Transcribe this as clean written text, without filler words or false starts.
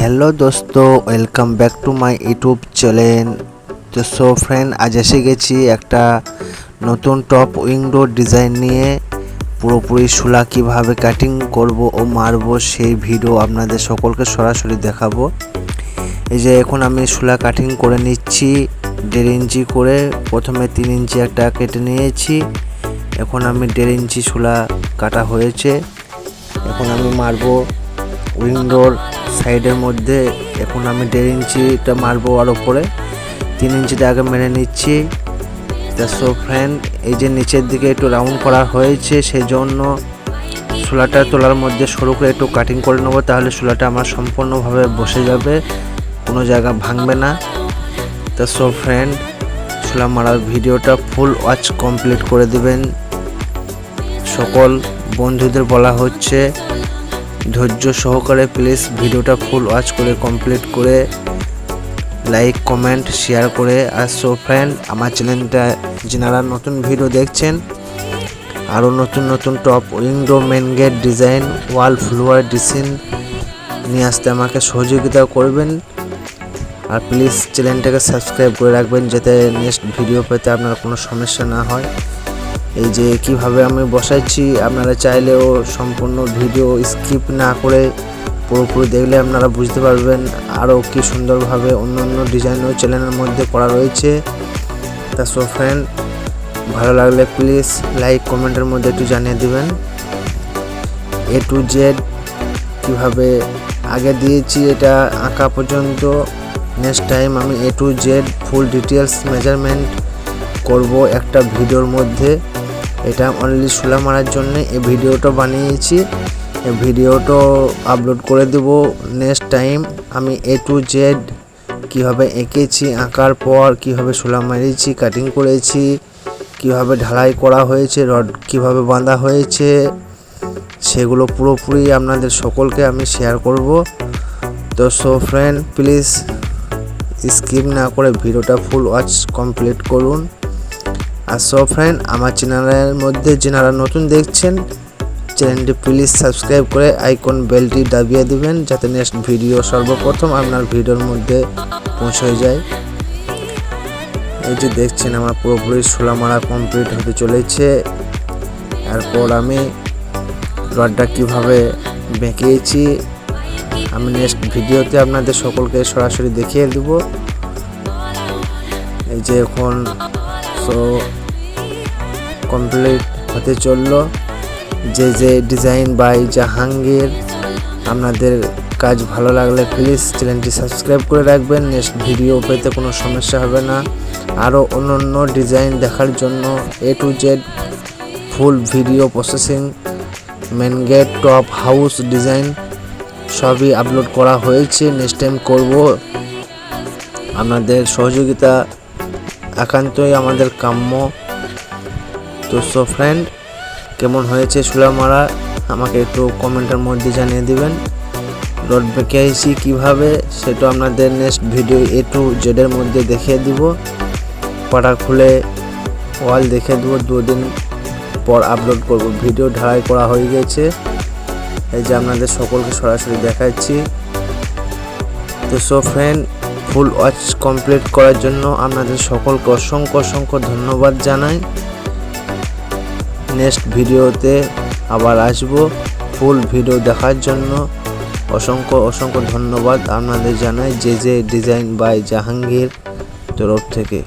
Hello दोस्तों welcome back to my YouTube channel. तो so friend आज एसे गेছি একটা নতুন টপ উইন্ডো ডিজাইন নিয়ে পুরোপুরি শোলা কিভাবে কাটিং করব ও মারব সেই ভিডিও আপনাদের সকলকে সরাসরি দেখাবো। এই যে এখন আমি শোলা কাটিং করে নিচ্ছি 1.5 ইঞ্চি করে। প্রথমে 3 ইঞ্চি একটা কেটে নিয়েছি। এখন আমি 1.5 ইঞ্চি শোলা কাটা হয়েছে। এখন আমি মারব উইন্ডোর সাইডের মধ্যে। এখন আমি 1.5 ইঞ্চিটা মারবো আর উপরে 3 ইঞ্চিটা আগে মেরে নিচ্ছি। তা সো ফ্রেন্ড এই যে নিচের দিকে একটু রাউন্ড করা হয়েছে, সেই জন্য শোলাটা তোলার মধ্যে সরু করে একটু কাটিং করে নেবো, তাহলে শোলাটা আমার সম্পূর্ণভাবে বসে যাবে, কোনো জায়গা ভাঙবে না। তা সো ফ্রেন্ড শোলা মারার ভিডিওটা ফুল ওয়াচ কমপ্লিট করে দিবেন। সকল বন্ধুদের বলা হচ্ছে ধৈর্য সহকারে প্লিজ ভিডিওটা ফুল ওয়াচ করে কমপ্লিট করে লাইক কমেন্ট শেয়ার করে। আর সো ফ্রেন্ড আমার চ্যানেলটা যারা নতুন ভিডিও দেখছেন আরও নতুন নতুন top window main gate design wall floor design নিয়ে আসতে আমাকে সহযোগিতা করবেন। আর প্লিজ চ্যানেলটাকে সাবস্ক্রাইব করে রাখবেন যাতে নেক্সট ভিডিও পেতে আপনার কোনো সমস্যা না হয়। এই যে কিভাবে আমি বসাইছি আপনারা চাইলেও সম্পূর্ণ ভিডিও স্কিপ না করে পুরোপুরি দেখলে আপনারা বুঝতে পারবেন আরও কি সুন্দরভাবে অন্য অন্য ডিজাইনও চ্যানেলের মধ্যে করা রয়েছে। তা সো ফ্রেন্ড ভালো লাগলে প্লিজ লাইক কমেন্টের মধ্যে একটু জানিয়ে দিবেন। A to Z কীভাবে আগে দিয়েছি এটা আঁকা পর্যন্ত, নেক্সট টাইম আমি A to Z full details measurement করব একটা ভিডিওর মধ্যে। এটা অনলি শোলা মারার জন্য এই ভিডিওটা বানিয়েছি। এই ভিডিওটা আপলোড করে দেব নেক্সট টাইম। আমি A to Z কীভাবে এঁকেছি, আঁকার পর কীভাবে শোলা মারিয়েছি, কাটিং করেছি, কীভাবে ঢালাই করা হয়েছে, রড কীভাবে বাঁধা হয়েছে, সেগুলো পুরোপুরি আপনাদের সকলকে আমি শেয়ার করব। তো সো ফ্রেন্ড প্লিজ স্কিপ না করে ভিডিওটা ফুল ওয়াচ কমপ্লিট করুন। আর সো ফ্রেন্ড আমার চ্যানেলের মধ্যে যারা নতুন দেখছেন চ্যানেলটি প্লিজ সাবস্ক্রাইব করে আইকন বেলটি দাবিয়ে দিবেন যাতে নেক্সট ভিডিও সর্বপ্রথম আপনার ভিডিওর মধ্যে পৌঁছে যায়। এই যে দেখছেন আমার পুরোপুরি শোলা মারা কমপ্লিট হতে চলেছে। এরপর আমি রডটা কীভাবে বেঁকিয়েছি আমি নেক্সট ভিডিওতে আপনাদের সকলকে সরাসরি দেখিয়ে দেব। এই যে এখন সো কমপ্লিট হতে চললো। যে ডিজাইন বাই জাহাঙ্গীর, আপনাদের কাজ ভালো লাগলে প্লিজ চ্যানেলটি সাবস্ক্রাইব করে রাখবেন, নেক্সট ভিডিও পেতে কোনো সমস্যা হবে না। আরও অন্য অন্য ডিজাইন দেখার জন্য A to Z full video processing main gate top house design সবই আপলোড করা হয়েছে, নেক্সট টাইম করব। আপনাদের সহযোগিতা একান্তই আমাদের কাম্য। তো সো ফ্রেন্ড কেমন হয়েছে শোলা মারা আমাকে একটু কমেন্টের মধ্যে জানিয়ে দিবেন। রড বেঁকেছি কীভাবে সেটা আপনাদের next video A to Z এর মধ্যে দেখিয়ে দিব। পাটা খুলে ওয়াল দেখিয়ে দেবো, 2 দিন পর আপলোড করব। ভিডিও ঢালাই করা হয়ে গেছে, এই যে আপনাদের সকলকে সরাসরি দেখাচ্ছি। তো so friend full watch complete করার জন্য আপনাদের সকলকে অসংখ্য অসংখ্য ধন্যবাদ জানাই। নেক্সট ভিডিওতে আবার আসবো। ফুল ভিডিও দেখার জন্য অসংখ্য অসংখ্য ধন্যবাদ আপনাদের জানাই যে ডিজাইন বাই জাহাঙ্গীর তরফ থেকে।